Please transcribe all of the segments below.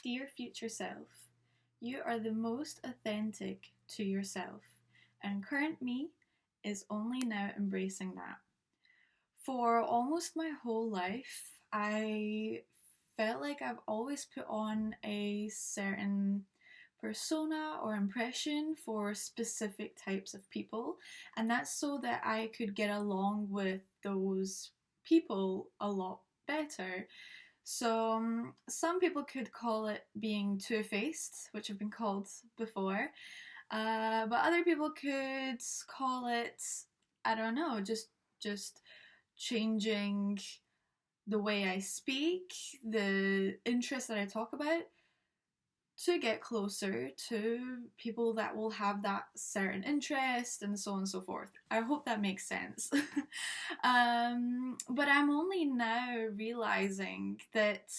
Dear future self, you are the most authentic to yourself, and current me is only now embracing that. For almost my whole life, I felt like I've always put on a certain persona or impression for specific types of people, and that's so that I could get along with those people a lot better. So, some people could call it being two faced, which I've been called before, but other people could call it, I don't know, just changing the way I speak, the interests that I talk about, to get closer to people that will have that certain interest and so on and so forth. I hope that makes sense. But I'm only now realizing that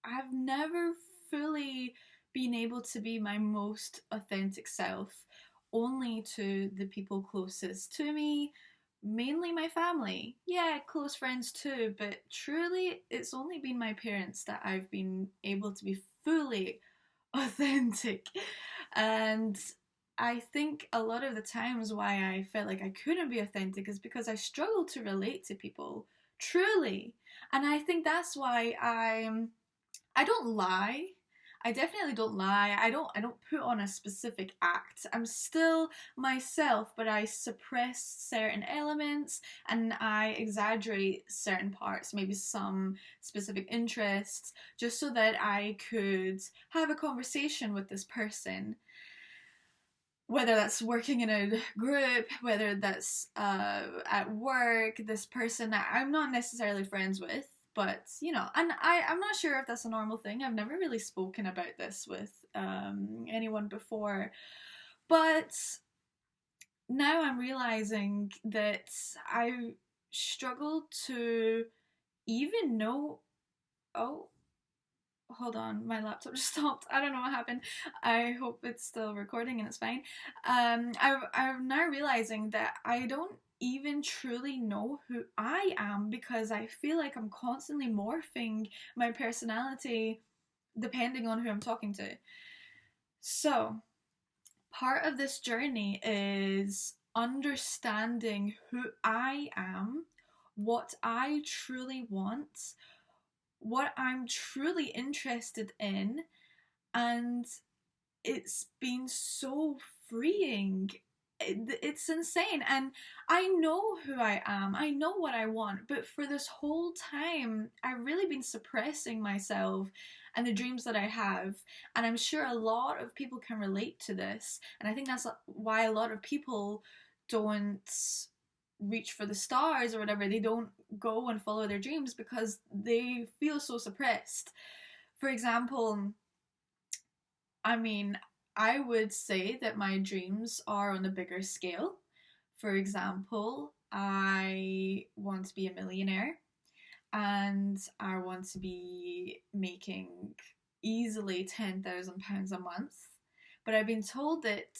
I've never fully been able to be my most authentic self, only to the people closest to me, mainly my family. Yeah, close friends too, but truly it's only been my parents that I've been able to be fully authentic. And I think a lot of the times why I felt like I couldn't be authentic is because I struggled to relate to people truly. And I think that's why I don't lie. I definitely don't lie. I don't put on a specific act. I'm still myself, but I suppress certain elements and I exaggerate certain parts, maybe some specific interests, just so that I could have a conversation with this person. Whether that's working in a group, whether that's at work, this person that I'm not necessarily friends with, but and I'm not sure if that's a normal thing. I've never really spoken about this with anyone before, but now I'm realizing that I struggle to even know. Oh, hold on, my laptop just stopped. I don't know what happened. I hope it's still recording and it's fine. I'm now realizing that I don't even truly know who I am because I feel like I'm constantly morphing my personality depending on who I'm talking to. So, part of this journey is understanding who I am, what I truly want, what I'm truly interested in, and it's been so freeing. It's insane, and I know who I am, I know what I want, but for this whole time I've really been suppressing myself and the dreams that I have, and I'm sure a lot of people can relate to this, and I think that's why a lot of people don't reach for the stars or whatever. They don't go and follow their dreams because they feel so suppressed. For example, I mean, I would say that my dreams are on a bigger scale. For example, I want to be a millionaire and I want to be making easily £10,000 a month. But I've been told that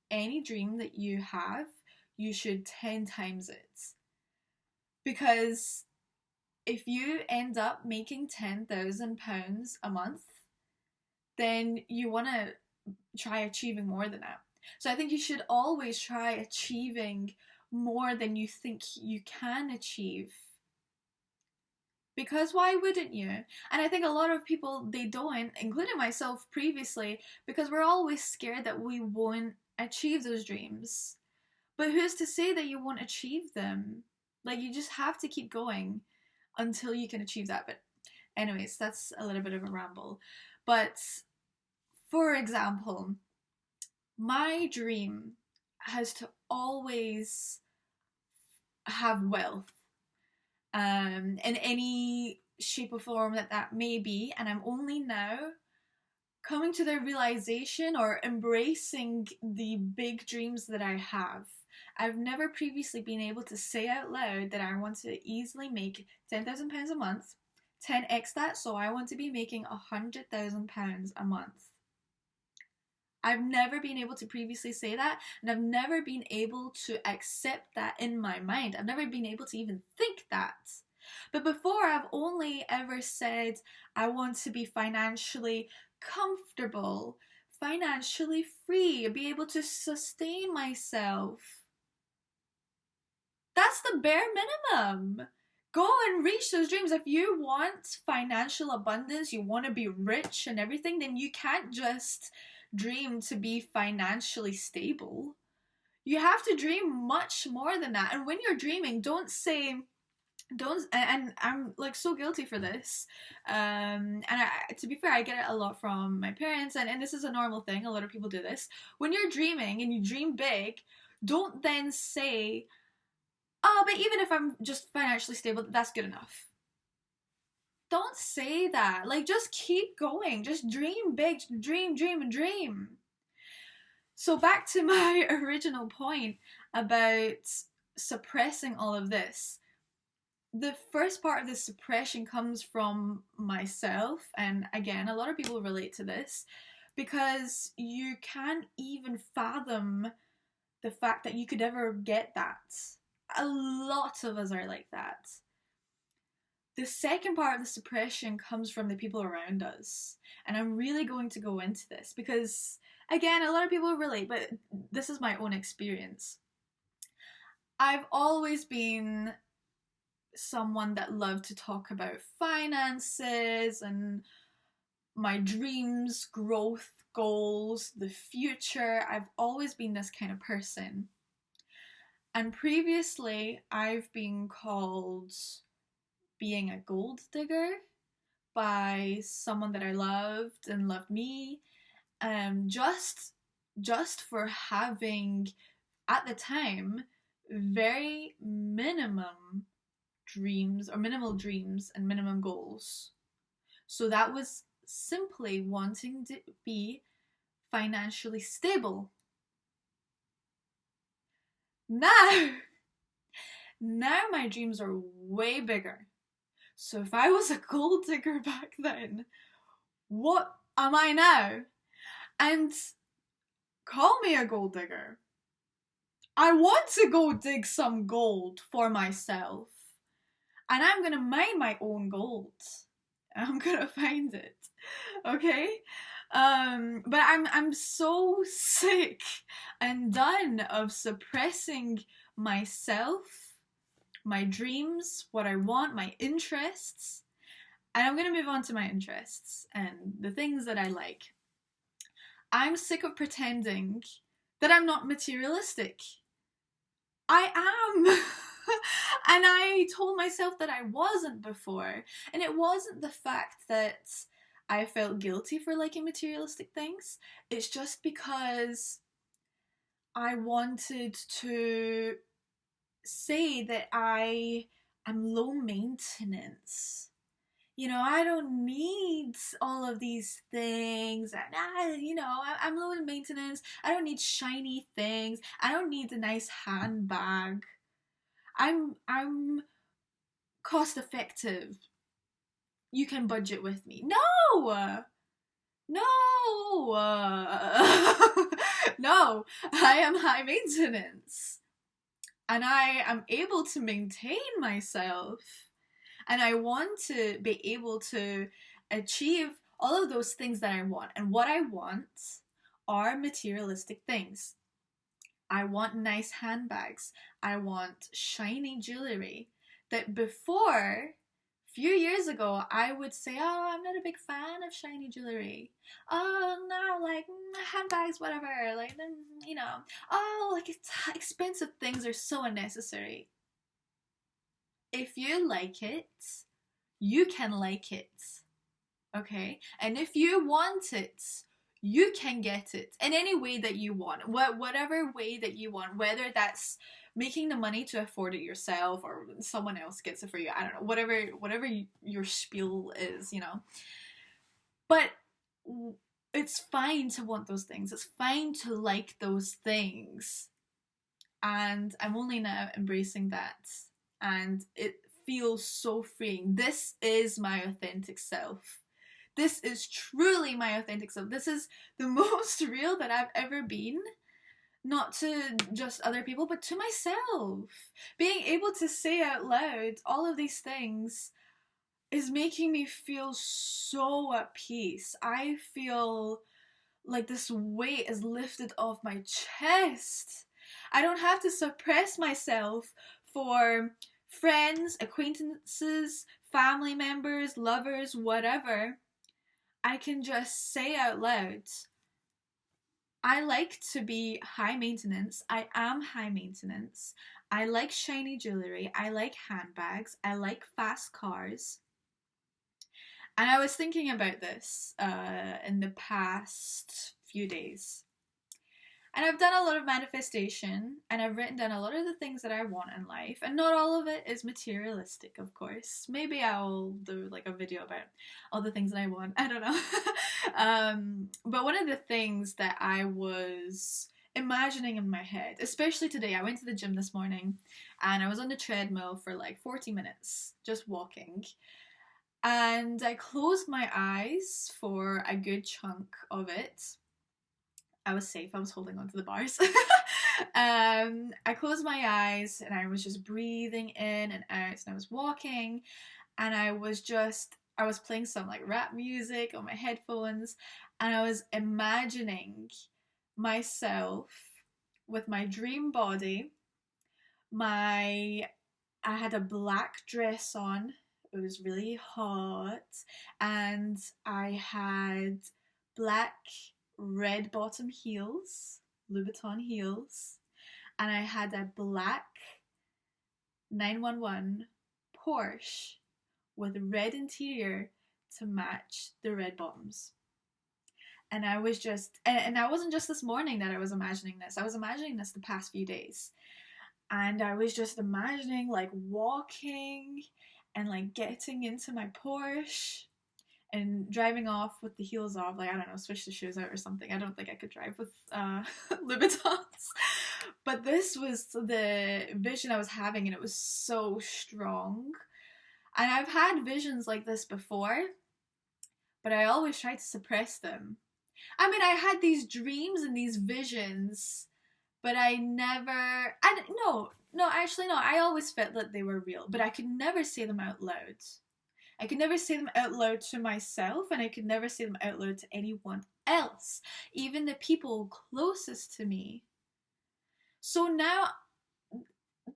any dream that you have, you should 10 times it. Because if you end up making £10,000 a month, then you want to try achieving more than that. So I think you should always try achieving more than you think you can achieve. Because why wouldn't you? And I think a lot of people, they don't, including myself previously, because we're always scared that we won't achieve those dreams. But who's to say that you won't achieve them? Like, you just have to keep going until you can achieve that. But anyways, that's a little bit of a ramble. But for example, my dream has to always have wealth, in any shape or form that may be, and I'm only now coming to the realization or embracing the big dreams that I have. I've never previously been able to say out loud that I want to easily make £10,000 a month, 10x that, so I want to be making £100,000 a month. I've never been able to previously say that, and I've never been able to accept that in my mind. I've never been able to even think that. But before, I've only ever said I want to be financially comfortable, financially free, be able to sustain myself. That's the bare minimum. Go and reach those dreams. If you want financial abundance, you want to be rich and everything, then you can't just dream to be financially stable. You have to dream much more than that. And when you're dreaming, don't say, and I'm like so guilty for this, to be fair, I get it a lot from my parents, and this is a normal thing, a lot of people do this. When you're dreaming and you dream big, don't then say, oh, but even if I'm just financially stable, that's good enough. Don't say that. Like, just keep going. Just dream big. Dream, dream, and dream. So back to my original point about suppressing all of this. The first part of the suppression comes from myself, and again, a lot of people relate to this, because you can't even fathom the fact that you could ever get that. A lot of us are like that. The second part of the suppression comes from the people around us. And I'm really going to go into this because, again, a lot of people relate, but this is my own experience. I've always been someone that loved to talk about finances and my dreams, growth, goals, the future. I've always been this kind of person. And previously, I've been called being a gold digger by someone that I loved and loved me, just for having, at the time, very minimum dreams, or minimal dreams and minimum goals. So that was simply wanting to be financially stable. Now my dreams are way bigger. So if I was a gold digger back then, what am I now? And call me a gold digger. I want to go dig some gold for myself. And I'm gonna mine my own gold. I'm gonna find it. Okay? But I'm so sick and done of suppressing myself, my dreams, what I want, my interests. And I'm going to move on to my interests and the things that I like. I'm sick of pretending that I'm not materialistic. I am. And I told myself that I wasn't before. And it wasn't the fact that I felt guilty for liking materialistic things. It's just because I wanted to say that I am low maintenance. You know, I don't need all of these things. I'm low in maintenance. I don't need shiny things. I don't need a nice handbag. I'm cost effective. You can budget with me. No! No! No! I am high maintenance. And I am able to maintain myself. And I want to be able to achieve all of those things that I want. And what I want are materialistic things. I want nice handbags. I want shiny jewelry. That before, a few years ago, I would say, oh, I'm not a big fan of shiny jewelry. Oh, no, like, handbags, whatever. Like, oh, like, expensive things are so unnecessary. If you like it, you can like it. Okay? And if you want it, you can get it in any way that you want. Whatever way that you want. Whether that's making the money to afford it yourself or someone else gets it for you. I don't know. Whatever your spiel is, you know. But it's fine to want those things. It's fine to like those things. And I'm only now embracing that. And it feels so freeing. This is my authentic self. This is truly my authentic self. This is the most real that I've ever been. Not to just other people, but to myself. Being able to say out loud all of these things is making me feel so at peace. I feel like this weight is lifted off my chest. I don't have to suppress myself for friends, acquaintances, family members, lovers, whatever. I can just say out loud, I like to be high maintenance. I am high maintenance. I like shiny jewelry. I like handbags. I like fast cars. And I was thinking about this in the past few days. And I've done a lot of manifestation, and I've written down a lot of the things that I want in life, and not all of it is materialistic, of course. Maybe I'll do like a video about all the things that I want. I don't know. But one of the things that I was imagining in my head, especially today, I went to the gym this morning, and I was on the treadmill for like 40 minutes, just walking. And I closed my eyes for a good chunk of it. I was safe. I was holding onto the bars. I closed my eyes and I was just breathing in and out, and I was walking, and I was playing some like rap music on my headphones, and I was imagining myself with my dream body. I had a black dress on. It was really hot, and I had black red bottom heels, Louboutin heels, and I had a black 911 Porsche with red interior to match the red bottoms. And I was just, and that wasn't just this morning that I was imagining this. I was imagining this the past few days. And I was just imagining like walking and like getting into my Porsche and driving off with the heels off, like, I don't know, switch the shoes out or something. I don't think I could drive with Louboutins. But this was the vision I was having, and it was so strong. And I've had visions like this before, but I always tried to suppress them. I mean, I had these dreams and these visions, but I always felt that they were real, but I could never say them out loud. I could never say them out loud to myself, and I could never say them out loud to anyone else, even the people closest to me. So now,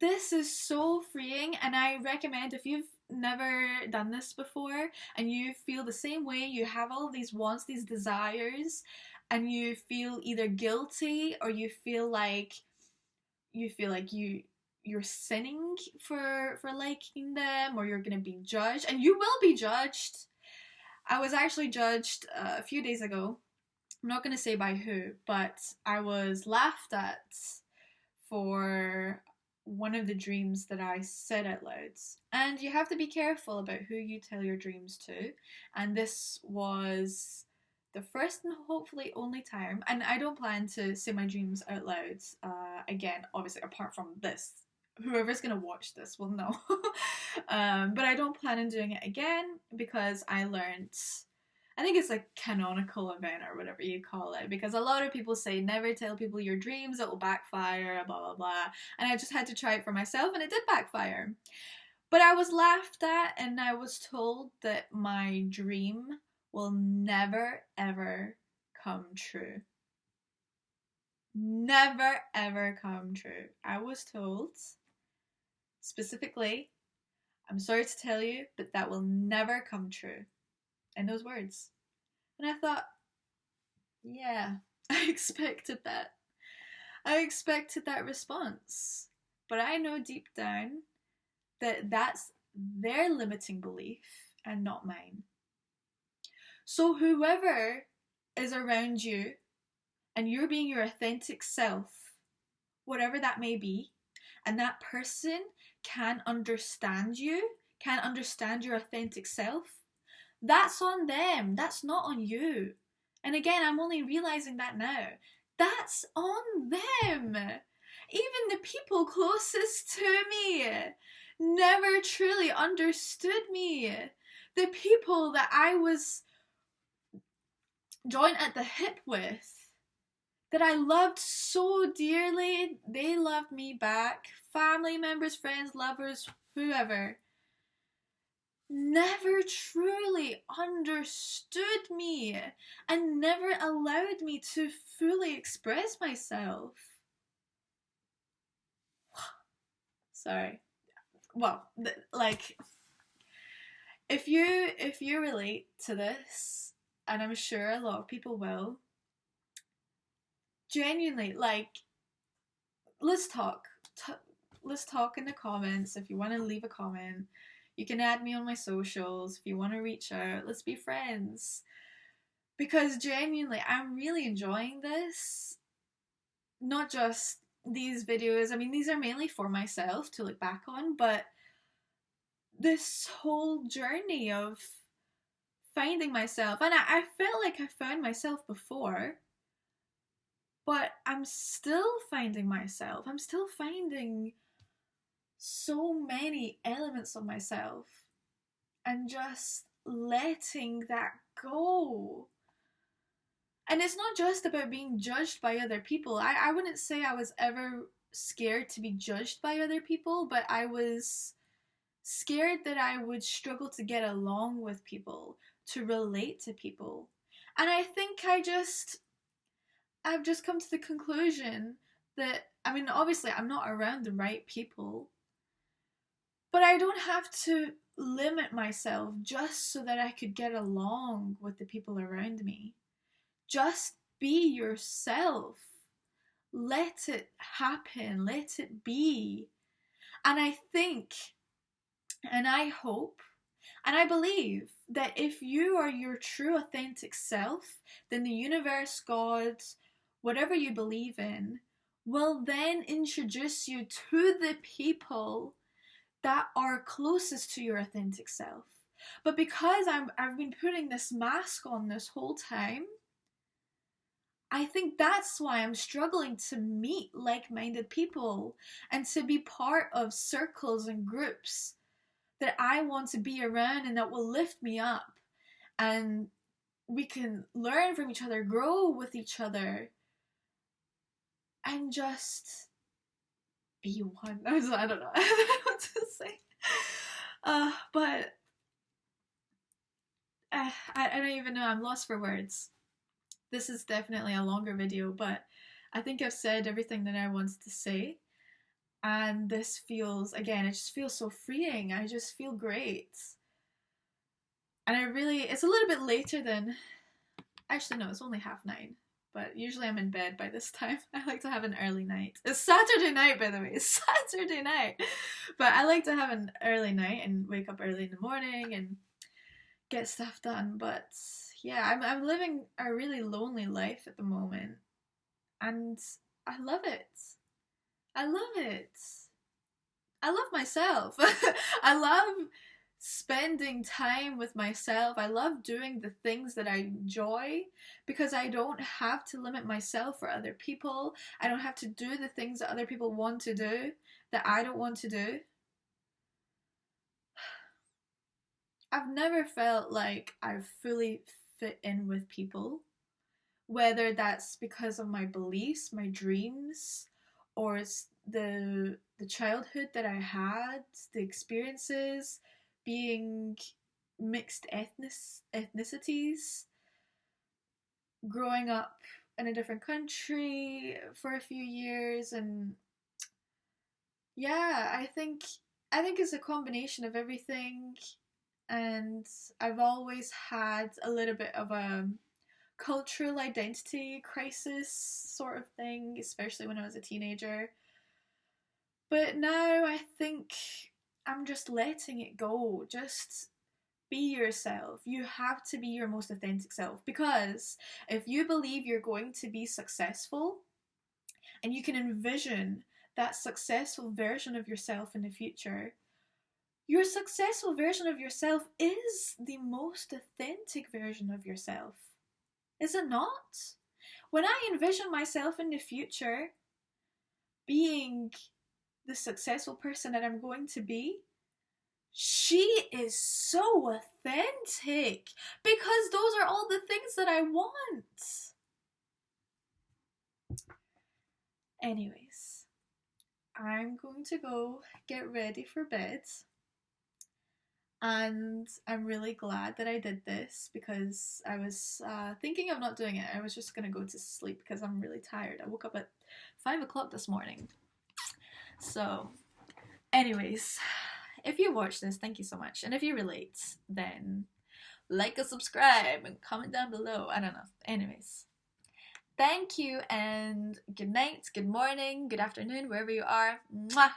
this is so freeing, and I recommend, if you've never done this before, and you feel the same way, you have all of these wants, these desires, and you feel either guilty, or you feel like you're sinning for liking them, or you're gonna be judged, and you will be judged. I was actually judged a few days ago. I'm not gonna say by who, but I was laughed at for one of the dreams that I said out loud. And you have to be careful about who you tell your dreams to. And this was the first and hopefully only time, and I don't plan to say my dreams out loud again, obviously, apart from this. Whoever's going to watch this will know. But I don't plan on doing it again, because I learned, I think it's a canonical event or whatever you call it, because a lot of people say never tell people your dreams, it will backfire, blah blah blah, and I just had to try it for myself, and it did backfire. But I was laughed at, and I was told that my dream will never ever come true. Never ever come true. I was told specifically, I'm sorry to tell you, but that will never come true. In those words. And I thought, yeah, I expected that. I expected that response. But I know deep down that that's their limiting belief and not mine. So whoever is around you and you're being your authentic self, whatever that may be, and that person can understand you, can understand your authentic self, that's on them. That's not on you. And again, I'm only realizing that now. That's on them. Even the people closest to me never truly understood me. The people that I was joined at the hip with, that I loved so dearly, they loved me back. Family members, friends, lovers, whoever. never truly understood me and never allowed me to fully express myself. Sorry. Well, like, if you relate to this, and I'm sure a lot of people will, genuinely, like, let's talk. Let's talk in the comments. If you want to leave a comment, you can add me on my socials. If you want to reach out, let's be friends. Because genuinely, I'm really enjoying this. Not just these videos. I mean, these are mainly for myself to look back on, but this whole journey of finding myself, and I felt like I found myself before, but I'm still finding myself. I'm still finding so many elements of myself and just letting that go. And it's not just about being judged by other people. I wouldn't say I was ever scared to be judged by other people, but I was scared that I would struggle to get along with people, to relate to people. And I think I've just come to the conclusion that, I mean, obviously I'm not around the right people, but I don't have to limit myself just so that I could get along with the people around me. Just be yourself. Let it happen. Let it be. And I think, and I hope, and I believe that if you are your true authentic self, then the universe, God, whatever you believe in, will then introduce you to the people that are closest to your authentic self. But because I've been putting this mask on this whole time, I think that's why I'm struggling to meet like-minded people and to be part of circles and groups that I want to be around and that will lift me up, and we can learn from each other, grow with each other, and just be one. I don't know. I don't know what to say. But I don't even know. I'm lost for words. This is definitely a longer video, but I think I've said everything that I wanted to say. And this feels, again, it just feels so freeing. I just feel great. And it's a little bit later than, actually no, it's only 9:30. But usually I'm in bed by this time. I like to have an early night. It's Saturday night, by the way. It's Saturday night. But I like to have an early night and wake up early in the morning and get stuff done. But yeah, I'm living a really lonely life at the moment. And I love it. I love it. I love myself. I love spending time with myself. I love doing the things that I enjoy because I don't have to limit myself for other people. I don't have to do the things that other people want to do that I don't want to do. I've never felt like I've fully fit in with people, whether that's because of my beliefs, my dreams, or it's the childhood that I had, the experiences, being mixed ethnicities, growing up in a different country for a few years, and yeah, I think it's a combination of everything, and I've always had a little bit of a cultural identity crisis sort of thing, especially when I was a teenager. But now I think I'm just letting it go. Just be yourself. You have to be your most authentic self, because if you believe you're going to be successful and you can envision that successful version of yourself in the future, your successful version of yourself is the most authentic version of yourself. Is it not? When I envision myself in the future being the successful person that I'm going to be, she is so authentic because those are all the things that I want. Anyways, I'm going to go get ready for bed. And I'm really glad that I did this because I was thinking of not doing it. I was just gonna go to sleep because I'm really tired. I woke up at 5 o'clock this morning. So, anyways, if you watch this, thank you so much. And if you relate, then like and subscribe and comment down below. I don't know. Anyways, thank you and good night, good morning, good afternoon, wherever you are. Mwah!